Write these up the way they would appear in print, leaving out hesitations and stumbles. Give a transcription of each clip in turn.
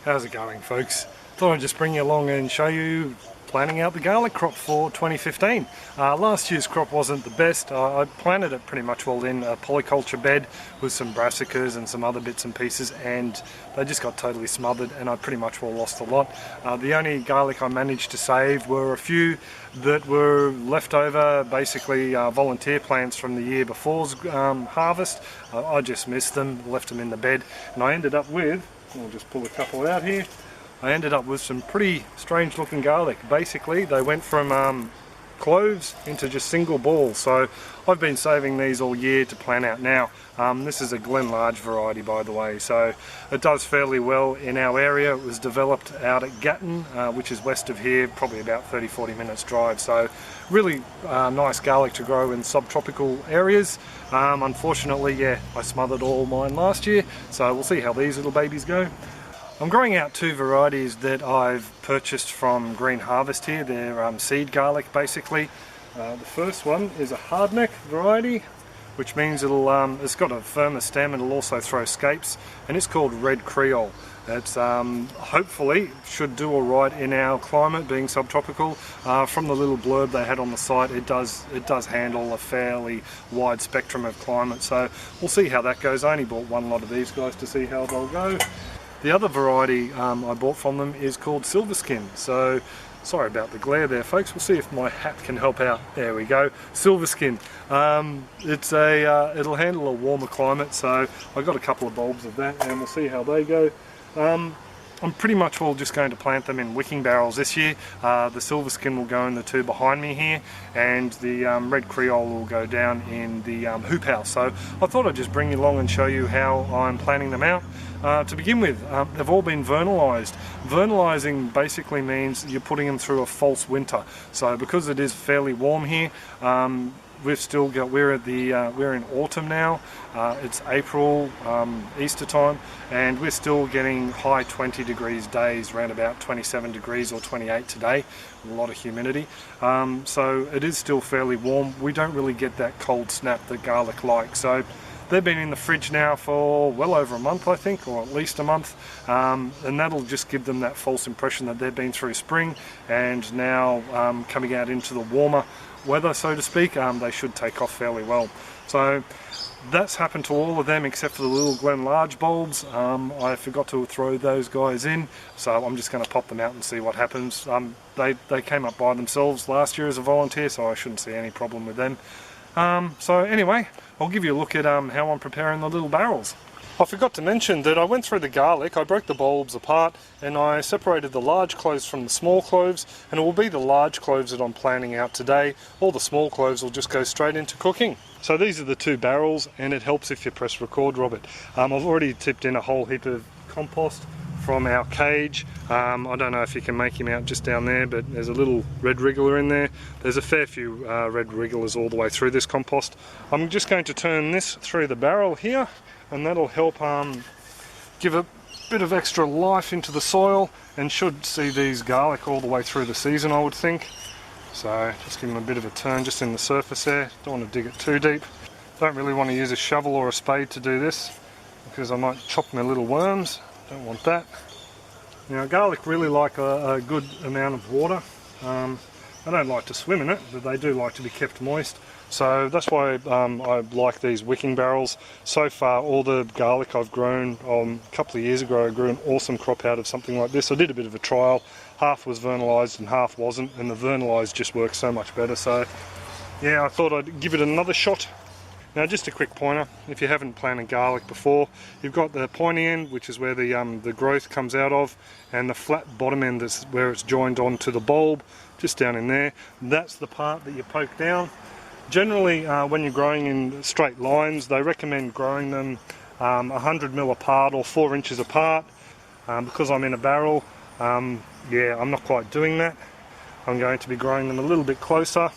How's it going, folks? Thought I'd just bring you along and show you planting out the garlic crop for 2015. Last year's crop wasn't the best. I planted it pretty much all in a polyculture bed with some brassicas and some other bits and pieces, and they just got totally smothered and I pretty much all lost a lot. The only garlic I managed to save were a few that were left over, basically volunteer plants from the year before's harvest. I just missed them, left them in the bed, and I ended up with, I'll just pull a couple out here. I ended up with some pretty strange looking garlic. Basically they went from cloves into just single balls, so I've been saving these all year to plant out now. This is a Glen Large variety, by the way, so it does fairly well in our area. It was developed out at Gatton, which is west of here, probably about 30-40 minutes drive, so really nice garlic to grow in subtropical areas. Unfortunately, yeah, I smothered all mine last year, so we'll see how these little babies go. I'm growing out two varieties that I've purchased from Green Harvest here. They're seed garlic, basically. The first one is a hardneck variety, which means it's got a firmer stem and it'll also throw scapes, and it's called Red Creole. It's hopefully should do all right in our climate, being subtropical. From the little blurb they had on the site, it does handle a fairly wide spectrum of climate, so we'll see how that goes. I only bought one lot of these guys to see how they'll go. The other variety I bought from them is called Silver Skin. So, sorry about the glare there, folks. We'll see if my hat can help out. There we go. Silver Skin. It'll handle a warmer climate, so I got a couple of bulbs of that, and we'll see how they go. I'm pretty much all just going to plant them in wicking barrels this year. The Silver Skin will go in the two behind me here, and the Red Creole will go down in the hoop house. So I thought I'd just bring you along and show you how I'm planting them out. To begin with, they've all been vernalised. Vernalising basically means you're putting them through a false winter. So because it is fairly warm here, we're in autumn now. It's April, Easter time, and we're still getting high 20 degrees days, around about 27 degrees or 28 today, with a lot of humidity. So it is still fairly warm. We don't really get that cold snap that garlic likes. So they've been in the fridge now for well over a month, I think, or at least a month, and that'll just give them that false impression that they've been through spring, and now coming out into the warmer weather, so to speak, they should take off fairly well. So that's happened to all of them except for the little Glen Large bulbs. I forgot to throw those guys in, so I'm just going to pop them out and see what happens. They came up by themselves last year as a volunteer, so I shouldn't see any problem with them. So anyway, I'll give you a look at how I'm preparing the little barrels. I forgot to mention that I went through the garlic, I broke the bulbs apart, and I separated the large cloves from the small cloves, and it will be the large cloves that I'm planting out today. All the small cloves will just go straight into cooking. So these are the two barrels, and it helps if you press record, Robert. I've already tipped in a whole heap of compost from our cage. I don't know if you can make him out just down there, but there's a little red wriggler in there. There's a fair few red wrigglers all the way through this compost. I'm just going to turn this through the barrel here, and that'll help give a bit of extra life into the soil, and should see these garlic all the way through the season, I would think. So just give them a bit of a turn just in the surface there. Don't want to dig it too deep. Don't really want to use a shovel or a spade to do this, because I might chop my little worms. Don't want that. Now garlic really like a good amount of water. I don't like to swim in it, but they do like to be kept moist. So that's why I like these wicking barrels. So far all the garlic I've grown, a couple of years ago I grew an awesome crop out of something like this. I did a bit of a trial. Half was vernalised and half wasn't, and the vernalised just works so much better. So yeah, I thought I'd give it another shot. Now just a quick pointer, if you haven't planted garlic before, you've got the pointy end, which is where the growth comes out of, and the flat bottom end is where it's joined onto the bulb, just down in there. That's the part that you poke down. Generally, when you're growing in straight lines, they recommend growing them 100 mil apart or 4 inches apart. Because I'm in a barrel, yeah, I'm not quite doing that. I'm going to be growing them a little bit closer.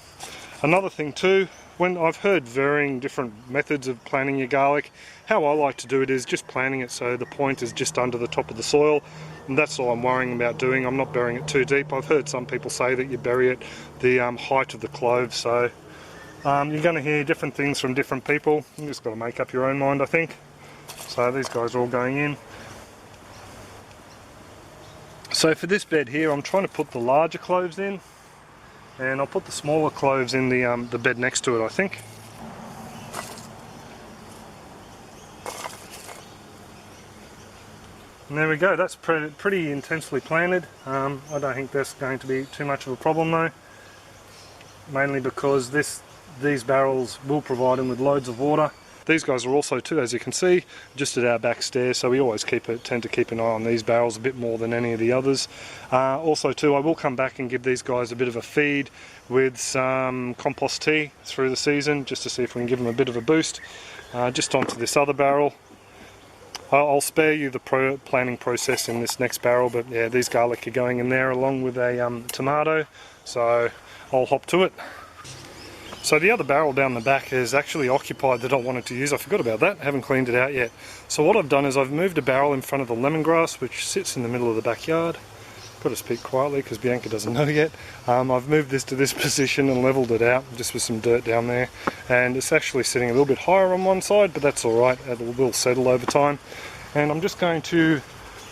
Another thing too, when I've heard varying different methods of planting your garlic, how I like to do it is just planting it so the point is just under the top of the soil, and that's all I'm worrying about doing. I'm not burying it too deep. I've heard some people say that you bury it the height of the clove, so you're going to hear different things from different people. You just got to make up your own mind, I think. So these guys are all going in. So for this bed here, I'm trying to put the larger cloves in, and I'll put the smaller cloves in the bed next to it, I think. And there we go, that's pretty intensely planted. I don't think that's going to be too much of a problem though, mainly because these barrels will provide them with loads of water. These guys are also too, as you can see, just at our back stairs, so we always tend to keep an eye on these barrels a bit more than any of the others. Also too, I will come back and give these guys a bit of a feed with some compost tea through the season, just to see if we can give them a bit of a boost. Just onto this other barrel. I'll spare you the planning process in this next barrel, but yeah, these garlic are going in there along with a tomato, so I'll hop to it. So the other barrel down the back is actually occupied that I wanted to use. I forgot about that, haven't cleaned it out yet. So what I've done is I've moved a barrel in front of the lemongrass, which sits in the middle of the backyard. Got to speak quietly because Bianca doesn't know yet. I've moved this to this position and leveled it out just with some dirt down there, and it's actually sitting a little bit higher on one side, but that's alright, it will settle over time. And I'm just going to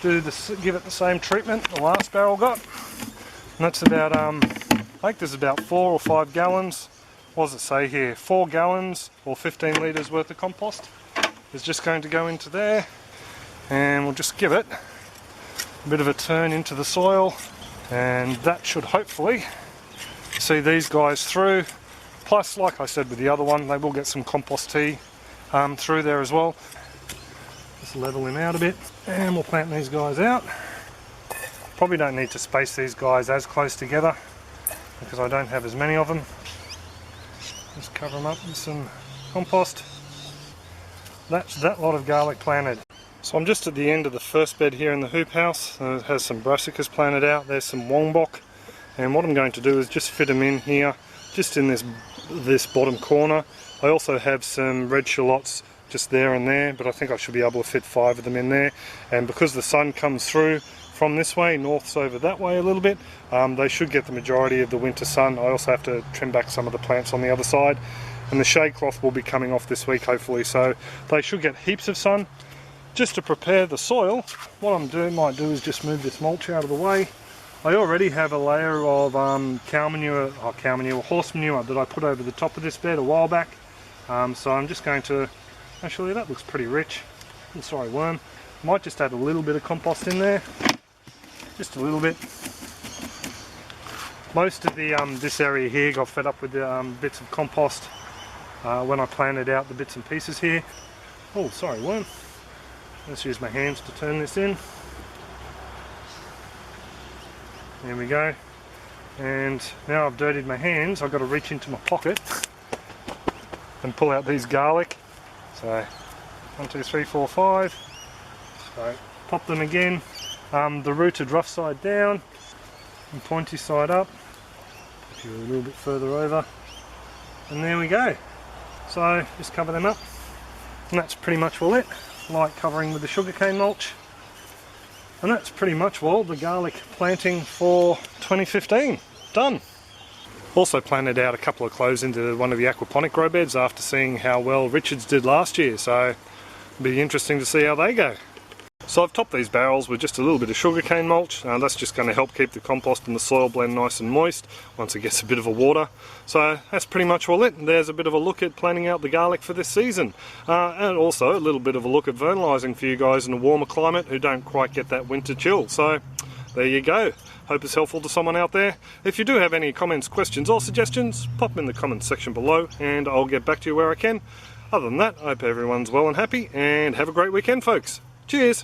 give it the same treatment the last barrel got, and that's about I think there's about 4 or 5 gallons. What does it say here? 4 gallons or 15 litres worth of compost is just going to go into there, and we'll just give it a bit of a turn into the soil, and that should hopefully see these guys through. Plus, like I said with the other one, they will get some compost tea through there as well. Just level him out a bit, and we'll plant these guys out. Probably don't need to space these guys as close together because I don't have as many of them. Just cover them up with some compost. That's that lot of garlic planted. So I'm just at the end of the first bed here in the hoop house. It has some brassicas planted out. There's some wongbok, and what I'm going to do is just fit them in here, just in this bottom corner. I also have some red shallots just there and there, but I think I should be able to fit 5 of them in there. And because the sun comes through from this way, north's over that way a little bit, they should get the majority of the winter sun. I also have to trim back some of the plants on the other side, and the shade cloth will be coming off this week hopefully, so they should get heaps of sun. Just to prepare the soil, what I might do is just move this mulch out of the way. I already have a layer of horse manure that I put over the top of this bed a while back. So I'm just going to, actually that looks pretty rich. I'm sorry, worm. Might just add a little bit of compost in there, just a little bit. Most of the this area here got fed up with the bits of compost when I planted out the bits and pieces here. Oh, sorry, worm. Let's use my hands to turn this in. There we go. And now I've dirtied my hands, I've got to reach into my pocket and pull out these garlic. So 1, 2, 3, 4, 5. So pop them again. The rooted rough side down and pointy side up. Put you a little bit further over. And there we go. So just cover them up. And that's pretty much all it. Light covering with the sugarcane mulch, and that's pretty much all the garlic planting for 2015 done. Also planted out a couple of cloves into one of the aquaponic grow beds after seeing how well Richards did last year, so it'll be interesting to see how they go. So I've topped these barrels with just a little bit of sugarcane mulch. That's just going to help keep the compost and the soil blend nice and moist once it gets a bit of a water. So that's pretty much all it. There's a bit of a look at planting out the garlic for this season. And also a little bit of a look at vernalising for you guys in a warmer climate who don't quite get that winter chill. So there you go. Hope it's helpful to someone out there. If you do have any comments, questions or suggestions, pop them in the comments section below and I'll get back to you where I can. Other than that, I hope everyone's well and happy, and have a great weekend, folks. Cheers!